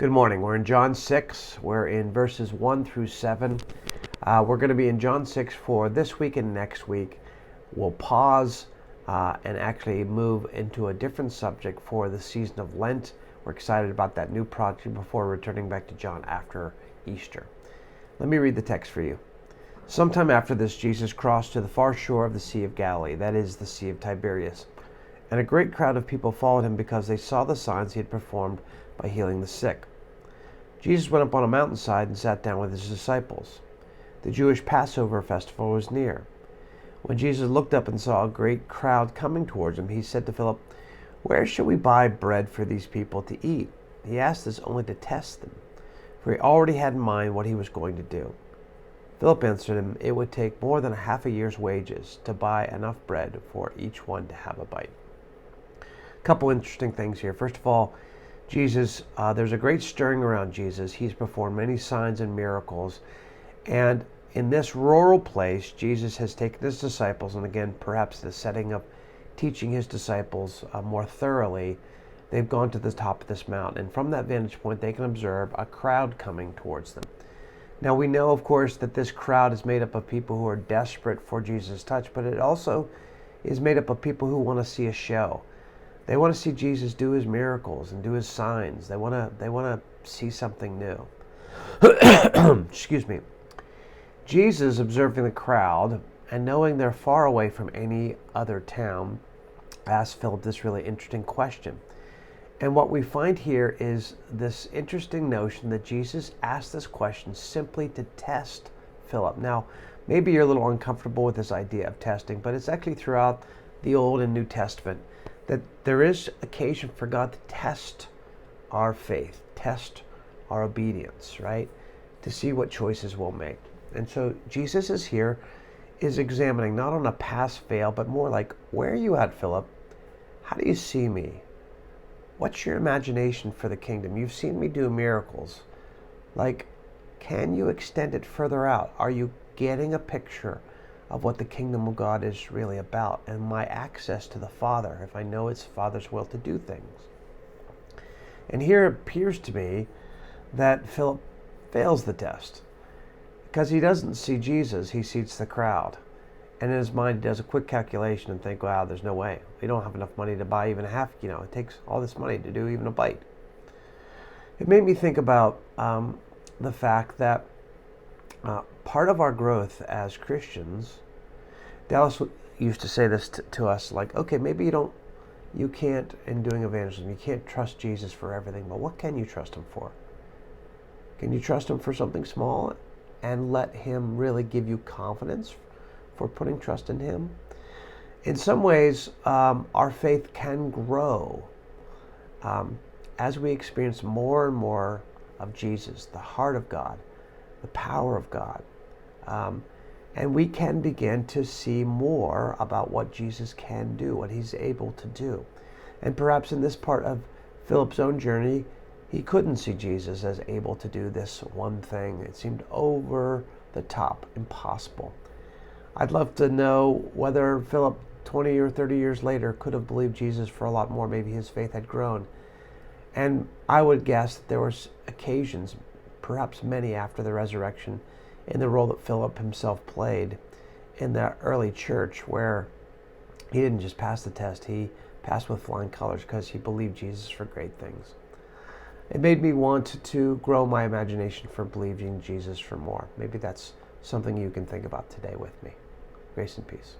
Good morning. We're in John 6. We're in verses 1 through 7. We're going to be in John 6 for this week and next week. We'll pause and actually move into a different subject for the season of Lent. We're excited about that new project before returning back to John after Easter. Let me read the text for you. Sometime after this, Jesus crossed to the far shore of the Sea of Galilee, that is, the Sea of Tiberias. And a great crowd of people followed him because they saw the signs he had performed by healing the sick. Jesus went up on a mountainside and sat down with his disciples. The Jewish Passover festival was near. When Jesus looked up and saw a great crowd coming towards him, he said to Philip, "Where shall we buy bread for these people to eat?" He asked this only to test them, for he already had in mind what he was going to do. Philip answered him, "It would take more than half a year's wages to buy enough bread for each one to have a bite." A couple interesting things here. First of all, Jesus, there's a great stirring around Jesus. He's performed many signs and miracles. And in this rural place, Jesus has taken his disciples, and again, perhaps the setting of teaching his disciples more thoroughly, they've gone to the top of this mountain. And from that vantage point, they can observe a crowd coming towards them. Now, we know, of course, that this crowd is made up of people who are desperate for Jesus' touch, but it also is made up of people who want to see a show. They want to see Jesus do his miracles and do his signs. They want to see something new. Excuse me. Jesus, observing the crowd and knowing they're far away from any other town, asked Philip this really interesting question. And what we find here is this interesting notion that Jesus asked this question simply to test Philip. Now, maybe you're a little uncomfortable with this idea of testing, but it's actually throughout the Old and New Testament that there is occasion for God to test our faith, test our obedience, right? To see what choices we'll make. And so Jesus is here, is examining not on a pass-fail, but more like, where are you at, Philip? How do you see me? What's your imagination for the kingdom? You've seen me do miracles. Like, can you extend it further out? Are you getting a picture of what the kingdom of God is really about and my access to the Father, if I know it's Father's will to do things? And here it appears to me that Philip fails the test because he doesn't see Jesus, he sees the crowd. And in his mind, he does a quick calculation and think, wow, there's no way. We don't have enough money to buy even a half, it takes all this money to do even a bite. It made me think about the fact that part of our growth as Christians, Dallas used to say this to us, like, okay, maybe you can't, in doing evangelism, you can't trust Jesus for everything, but what can you trust him for? Can you trust him for something small and let him really give you confidence for putting trust in him? In some ways, our faith can grow as we experience more and more of Jesus, the heart of God, the power of God. And we can begin to see more about what Jesus can do, what he's able to do. And perhaps in this part of Philip's own journey, he couldn't see Jesus as able to do this one thing. It seemed over the top, impossible. I'd love to know whether Philip, 20 or 30 years later, could have believed Jesus for a lot more. Maybe his faith had grown. And I would guess that there were occasions, perhaps many after the resurrection, in the role that Philip himself played in the early church, where he didn't just pass the test, he passed with flying colors because he believed Jesus for great things. It made me want to grow my imagination for believing Jesus for more. Maybe that's something you can think about today with me. Grace and peace.